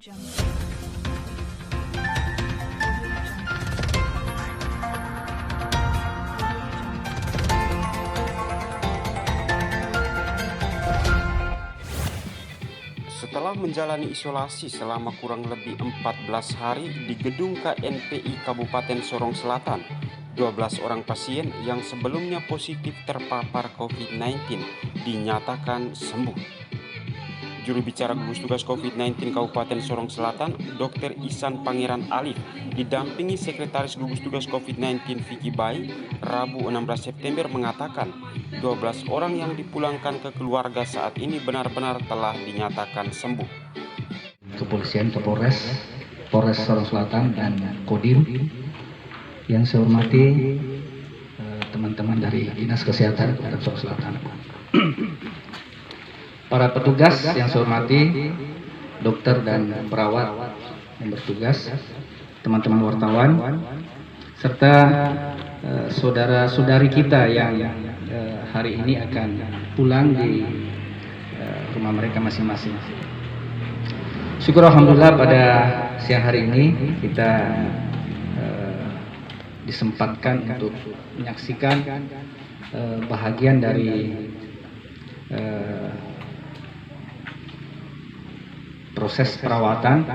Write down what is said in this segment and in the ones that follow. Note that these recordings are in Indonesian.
Setelah menjalani isolasi selama kurang lebih 14 hari di gedung KNPI Kabupaten Sorong Selatan, 12 orang pasien yang sebelumnya positif terpapar COVID-19 dinyatakan sembuh. Juru bicara gugus tugas COVID-19 Kabupaten Sorong Selatan, Dr. Ihsan Pangeran Alif, didampingi Sekretaris Gugus Tugas COVID-19 Vicky Bai, Rabu 16 September mengatakan 12 orang yang dipulangkan ke keluarga saat ini benar-benar telah dinyatakan sembuh. Kepolisian, Polres Sorong Selatan dan Kodim, yang saya hormati teman-teman dari Dinas Kesehatan Kabupaten Sorong Selatan, para petugas yang saya hormati, dokter dan perawat yang bertugas, teman-teman wartawan, serta saudara-saudari kita yang hari ini akan pulang di rumah mereka masing-masing. Syukur alhamdulillah pada siang hari ini kita disempatkan untuk menyaksikan bahagian dari proses perawatan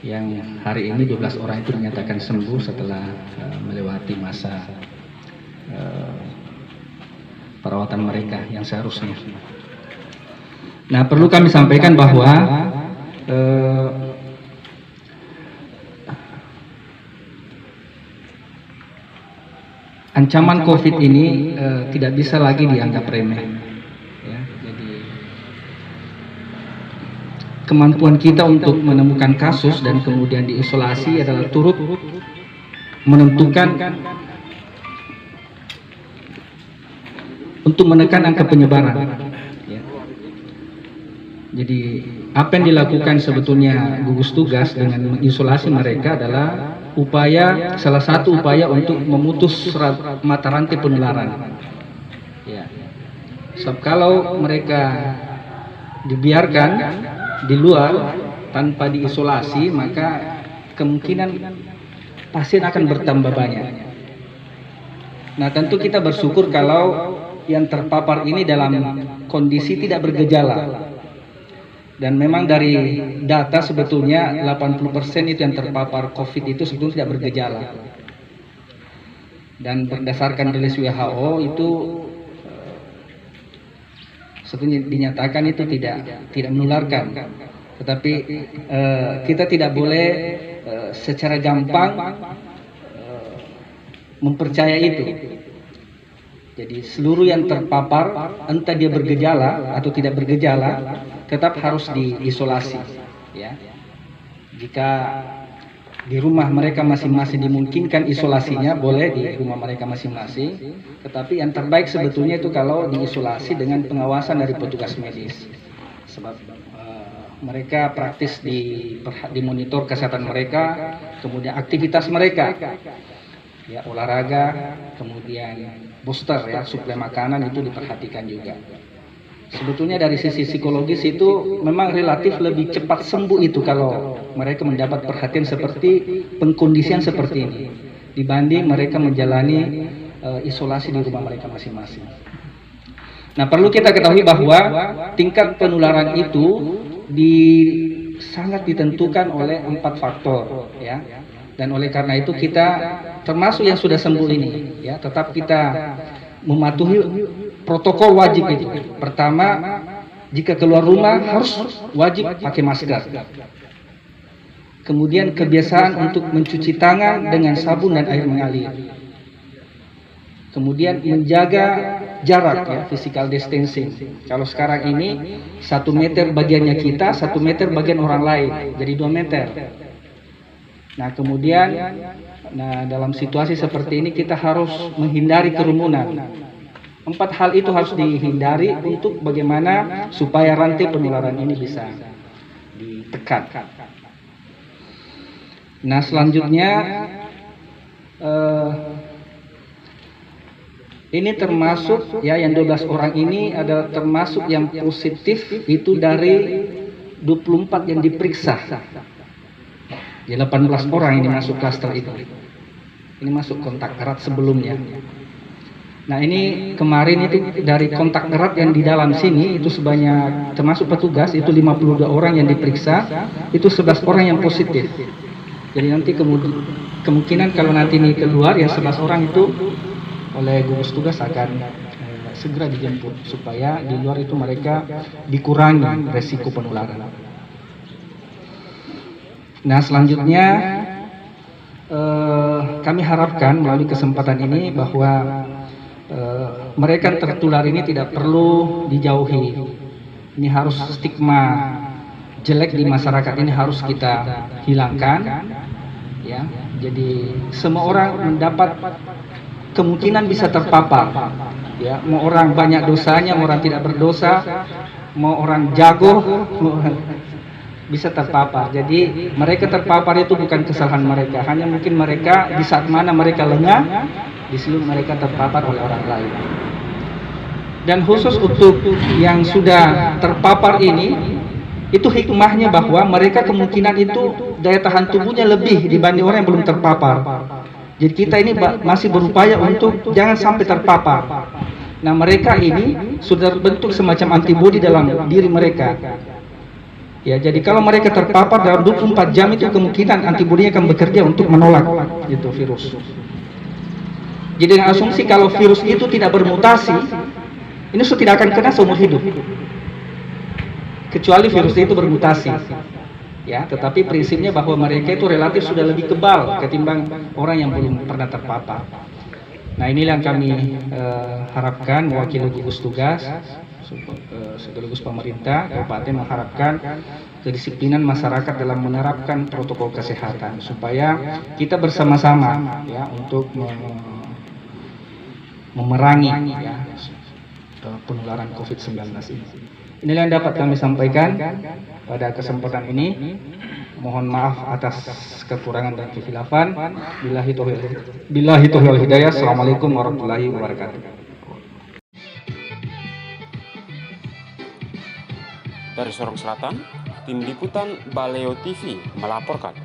yang hari ini 12 orang itu dinyatakan sembuh setelah melewati masa perawatan mereka yang seharusnya. Nah, perlu kami sampaikan bahwa ancaman COVID ini tidak bisa lagi dianggap remeh. Ya, jadi kemampuan kita untuk menemukan kasus dan kemudian diisolasi adalah turut menentukan untuk menekan angka penyebaran. Ya. Jadi apa yang dilakukan sebetulnya gugus tugas dengan mengisolasi mereka adalah salah satu upaya untuk memutus mata rantai penularan. Ya. Sebab kalau mereka dibiarkan di luar tanpa diisolasi, maka kemungkinan pasien akan bertambah banyak. Nah, tentu kita bersyukur kalau yang terpapar ini dalam kondisi tidak bergejala. Dan memang dari data sebetulnya 80% itu yang terpapar COVID itu sebetulnya tidak bergejala. Dan berdasarkan rilis WHO itu sebetulnya dinyatakan itu tidak menularkan. Tetapi kita tidak boleh secara gampang mempercaya itu. Jadi seluruh yang terpapar, entah dia bergejala atau tidak bergejala, tetap harus diisolasi. Ya. Jika di rumah mereka masing-masing dimungkinkan isolasinya, boleh di rumah mereka masing-masing. Tetapi yang terbaik sebetulnya itu kalau diisolasi dengan pengawasan dari petugas medis. Sebab mereka praktis dimonitor kesehatan mereka, kemudian aktivitas mereka. Ya, olahraga, kemudian booster ya, suplai makanan itu diperhatikan juga. Sebetulnya dari sisi psikologis itu memang relatif lebih cepat sembuh itu kalau mereka mendapat perhatian seperti pengkondisian seperti ini dibanding mereka menjalani isolasi di rumah mereka masing-masing. Nah, perlu kita ketahui bahwa tingkat penularan itu sangat ditentukan oleh 4 faktor ya. Dan oleh karena itu kita termasuk yang sudah sembuh ini ya, tetap kita mematuhi protokol wajib itu. Pertama, jika keluar rumah harus wajib pakai masker. Kemudian kebiasaan untuk mencuci tangan dengan sabun dan air mengalir. Kemudian menjaga jarak ya, physical distancing. Kalau sekarang ini 1 meter bagiannya kita, 1 meter bagian orang lain, jadi 2 meter. Nah, kemudian dalam situasi seperti ini kita harus menghindari kerumunan. 4 hal itu harus dihindari untuk bagaimana supaya rantai penularan ini bisa ditekan. Nah, selanjutnya ini termasuk ya, yang 12 orang ini adalah termasuk yang positif itu dari 24 yang diperiksa. Ya, 18 orang ini masuk klaster itu. Ini masuk kontak erat sebelumnya. Nah, ini kemarin itu dari kontak erat yang di dalam sini itu sebanyak, termasuk petugas itu 52 orang yang diperiksa, itu 11 orang yang positif. Jadi nanti kemungkinan kalau nanti ini keluar yang 11 orang itu oleh gugus tugas akan segera dijemput supaya di luar itu mereka dikurangi resiko penularan. Nah, selanjutnya kami harapkan melalui kesempatan ini bahwa mereka tertular ini tidak perlu dijauhi. Ini harus stigma jelek di masyarakat ini harus kita hilangkan, ya. Jadi semua orang mendapat kemungkinan bisa terpapar, ya. Mau orang banyak dosanya, mau orang tidak berdosa, mau orang jago, mau orang bisa terpapar. Jadi mereka terpapar itu bukan kesalahan mereka, hanya mungkin mereka di saat mana mereka lengah, di situ mereka terpapar oleh orang lain. Dan khusus untuk yang sudah terpapar ini, itu hikmahnya bahwa mereka kemungkinan itu daya tahan tubuhnya lebih dibanding orang yang belum terpapar. Jadi kita ini masih berupaya untuk jangan sampai terpapar. Nah, mereka ini sudah terbentuk semacam antibodi dalam diri mereka. Ya, jadi kalau mereka terpapar dalam 24 jam itu kemungkinan antibodinya akan bekerja untuk menolak itu virus. Jadi dengan asumsi kalau virus itu tidak bermutasi, ini sudah tidak akan kena seumur hidup. Kecuali virus itu bermutasi. Ya, tetapi prinsipnya bahwa mereka itu relatif sudah lebih kebal ketimbang orang yang belum pernah terpapar. Nah, inilah yang kami harapkan mewakili gugus tugas sekaligus pemerintah kabupaten mengharapkan kedisiplinan masyarakat dalam menerapkan protokol kesehatan supaya kita bersama-sama ya untuk memerangi ya penularan COVID-19 ini. Inilah yang dapat kami sampaikan pada kesempatan ini. Mohon maaf atas kekurangan dan kekhilafan. Billahi taufiq wal hidayah. Assalamualaikum warahmatullahi wabarakatuh. Dari Sorong Selatan, tim liputan Baleo TV melaporkan.